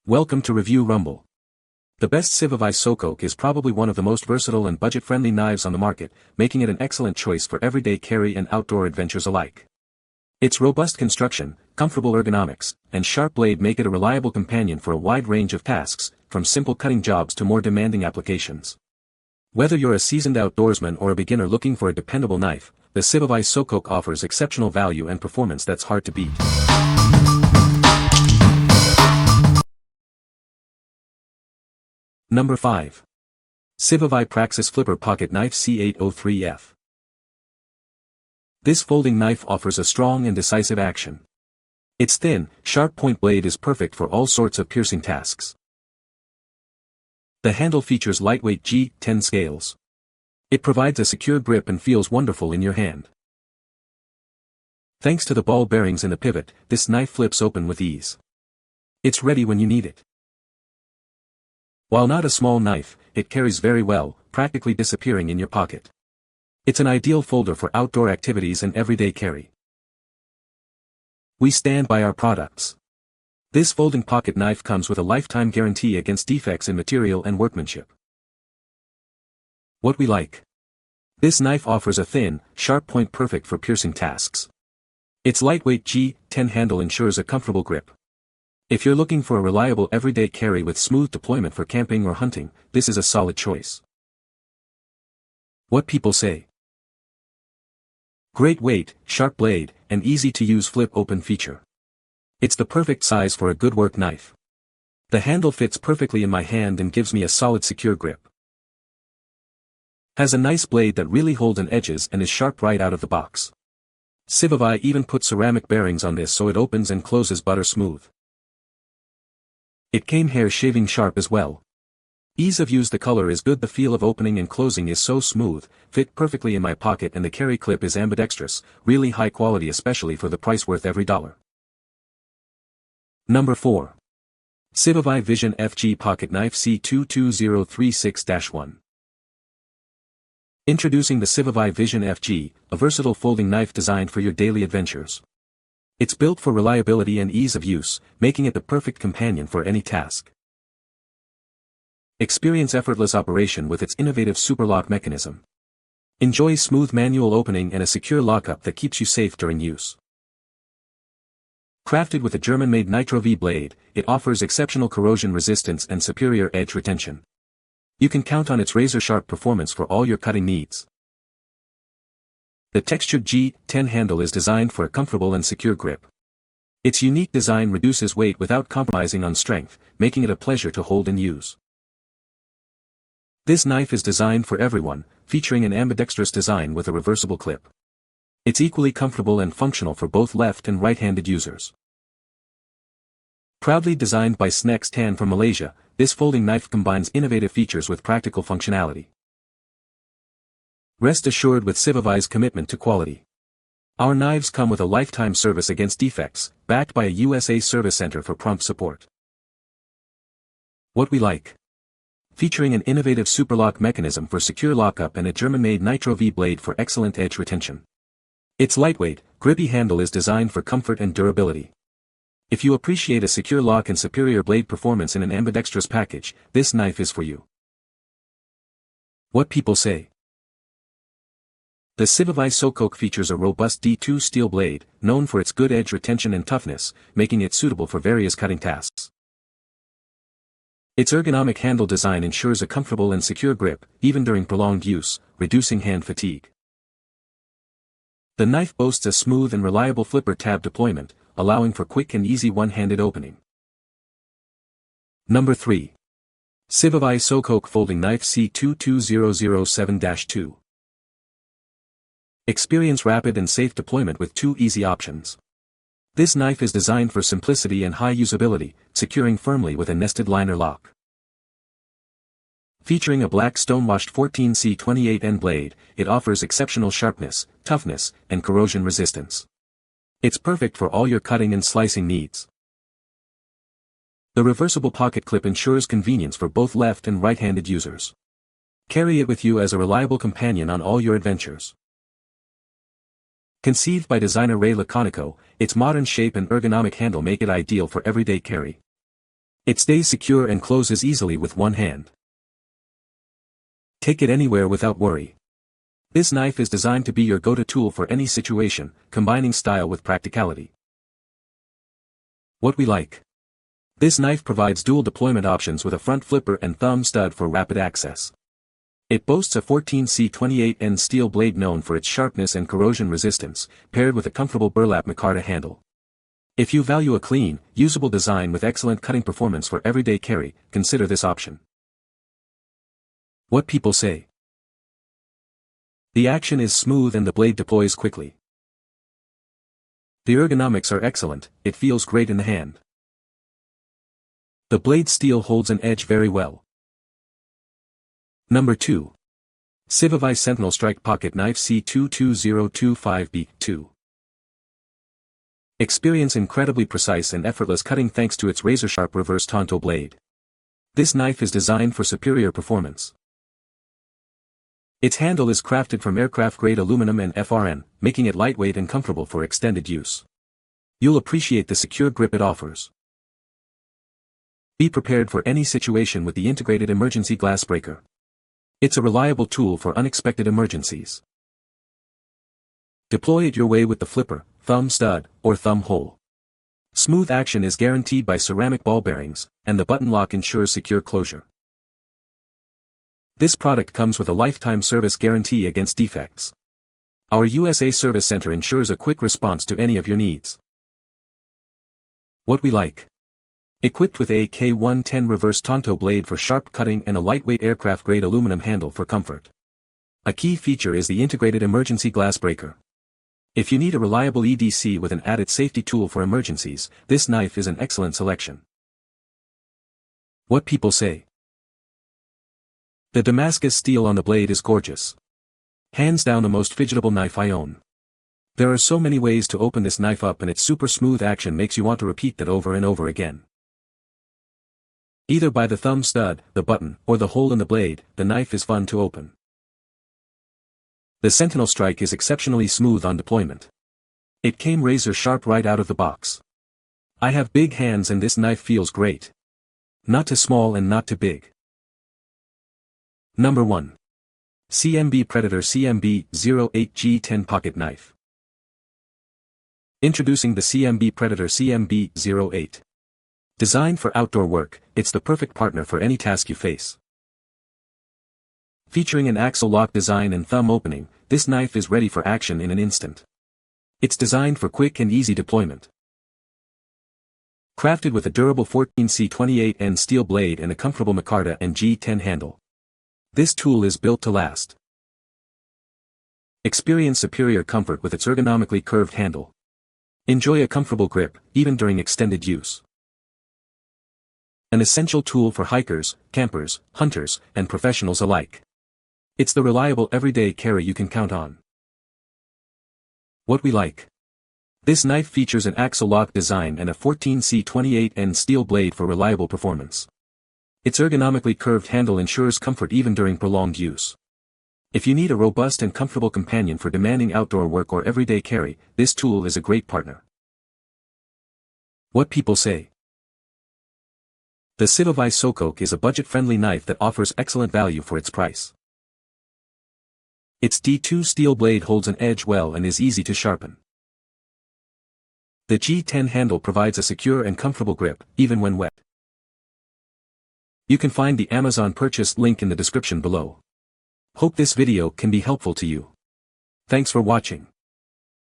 Welcome to Review Rumble. The best Civivi Sokoke is probably one of the most versatile and budget-friendly knives on the market, making it an excellent choice for everyday carry and outdoor adventures alike. Its robust construction, comfortable ergonomics, and sharp blade make it a reliable companion for a wide range of tasks, from simple cutting jobs to more demanding applications. Whether you're a seasoned outdoorsman or a beginner looking for a dependable knife, the Civivi Sokoke offers exceptional value and performance that's hard to beat. Number 5. Civivi Praxis Flipper Pocket Knife C803F. This folding knife offers a strong and decisive action. Its thin, sharp point blade is perfect for all sorts of piercing tasks. The handle features lightweight G10 scales. It provides a secure grip and feels wonderful in your hand. Thanks to the ball bearings in the pivot, this knife flips open with ease. It's ready when you need it. While not a small knife, it carries very well, practically disappearing in your pocket. It's an ideal folder for outdoor activities and everyday carry. We stand by our products. This folding pocket knife comes with a lifetime guarantee against defects in material and workmanship. What we like. This knife offers a thin, sharp point perfect for piercing tasks. Its lightweight G10 handle ensures a comfortable grip. If you're looking for a reliable everyday carry with smooth deployment for camping or hunting, this is a solid choice. What people say. Great weight, sharp blade, and easy-to-use flip-open feature. It's the perfect size for a good work knife. The handle fits perfectly in my hand and gives me a solid secure grip. Has a nice blade that really holds on edges and is sharp right out of the box. Civivi even put ceramic bearings on this so it opens and closes butter smooth. It came hair shaving sharp as well. Ease of use. The color is good, the feel of opening and closing is so smooth, fit perfectly in my pocket, and the carry clip is ambidextrous, really high quality, especially for the price, worth every dollar. Number 4. Civivi Vision FG Pocket Knife C22036-1. Introducing the Civivi Vision FG, a versatile folding knife designed for your daily adventures. It's built for reliability and ease of use, making it the perfect companion for any task. Experience effortless operation with its innovative superlock mechanism. Enjoy smooth manual opening and a secure lockup that keeps you safe during use. Crafted with a German-made Nitro V blade, it offers exceptional corrosion resistance and superior edge retention. You can count on its razor-sharp performance for all your cutting needs. The textured G10 handle is designed for a comfortable and secure grip. Its unique design reduces weight without compromising on strength, making it a pleasure to hold and use. This knife is designed for everyone, featuring an ambidextrous design with a reversible clip. It's equally comfortable and functional for both left and right-handed users. Proudly designed by Snex Tan from Malaysia, this folding knife combines innovative features with practical functionality. Rest assured with Civivi's commitment to quality. Our knives come with a lifetime service against defects, backed by a USA service center for prompt support. What we like. Featuring an innovative superlock mechanism for secure lockup and a German-made Nitro V blade for excellent edge retention. Its lightweight, grippy handle is designed for comfort and durability. If you appreciate a secure lock and superior blade performance in an ambidextrous package, this knife is for you. What people say. The Civivi Sokoke features a robust D2 steel blade, known for its good edge retention and toughness, making it suitable for various cutting tasks. Its ergonomic handle design ensures a comfortable and secure grip, even during prolonged use, reducing hand fatigue. The knife boasts a smooth and reliable flipper tab deployment, allowing for quick and easy one-handed opening. Number 3. Civivi Sokoke Folding Knife C22007-2. Experience rapid and safe deployment with 2 easy options. This knife is designed for simplicity and high usability, securing firmly with a nested liner lock. Featuring a black stonewashed 14C28N blade, it offers exceptional sharpness, toughness, and corrosion resistance. It's perfect for all your cutting and slicing needs. The reversible pocket clip ensures convenience for both left and right-handed users. Carry it with you as a reliable companion on all your adventures. Conceived by designer Ray Laconico, its modern shape and ergonomic handle make it ideal for everyday carry. It stays secure and closes easily with one hand. Take it anywhere without worry. This knife is designed to be your go-to tool for any situation, combining style with practicality. What we like. This knife provides dual deployment options with a front flipper and thumb stud for rapid access. It boasts a 14C28N steel blade known for its sharpness and corrosion resistance, paired with a comfortable burlap micarta handle. If you value a clean, usable design with excellent cutting performance for everyday carry, consider this option. What people say. The action is smooth and the blade deploys quickly. The ergonomics are excellent, it feels great in the hand. The blade steel holds an edge very well. Number 2. Civivi Sentinel Strike Pocket Knife C22025B2. Experience incredibly precise and effortless cutting thanks to its razor-sharp reverse tonto blade. This knife is designed for superior performance. Its handle is crafted from aircraft-grade aluminum and FRN, making it lightweight and comfortable for extended use. You'll appreciate the secure grip it offers. Be prepared for any situation with the integrated emergency glass breaker. It's a reliable tool for unexpected emergencies. Deploy it your way with the flipper, thumb stud, or thumb hole. Smooth action is guaranteed by ceramic ball bearings, and the button lock ensures secure closure. This product comes with a lifetime service guarantee against defects. Our USA Service Center ensures a quick response to any of your needs. What we like. Equipped with a K110 reverse tonto blade for sharp cutting and a lightweight aircraft-grade aluminum handle for comfort. A key feature is the integrated emergency glass breaker. If you need a reliable EDC with an added safety tool for emergencies, this knife is an excellent selection. What people say. The Damascus steel on the blade is gorgeous. Hands down the most fidgetable knife I own. There are so many ways to open this knife up and its super smooth action makes you want to repeat that over and over again. Either by the thumb stud, the button, or the hole in the blade, the knife is fun to open. The Sentinel Strike is exceptionally smooth on deployment. It came razor sharp right out of the box. I have big hands and this knife feels great. Not too small and not too big. Number 1. CMB Predator CMB-08G10 Pocket Knife. Introducing the CMB Predator CMB-08. Designed for outdoor work, it's the perfect partner for any task you face. Featuring an axle lock design and thumb opening, this knife is ready for action in an instant. It's designed for quick and easy deployment. Crafted with a durable 14C28N steel blade and a comfortable micarta and G10 handle. This tool is built to last. Experience superior comfort with its ergonomically curved handle. Enjoy a comfortable grip, even during extended use. An essential tool for hikers, campers, hunters, and professionals alike. It's the reliable everyday carry you can count on. What we like. This knife features an axle lock design and a 14C28N steel blade for reliable performance. Its ergonomically curved handle ensures comfort even during prolonged use. If you need a robust and comfortable companion for demanding outdoor work or everyday carry, this tool is a great partner. What people say. The Civivi Sokoke is a budget-friendly knife that offers excellent value for its price. Its D2 steel blade holds an edge well and is easy to sharpen. The G10 handle provides a secure and comfortable grip, even when wet. You can find the Amazon purchase link in the description below. Hope this video can be helpful to you. Thanks for watching.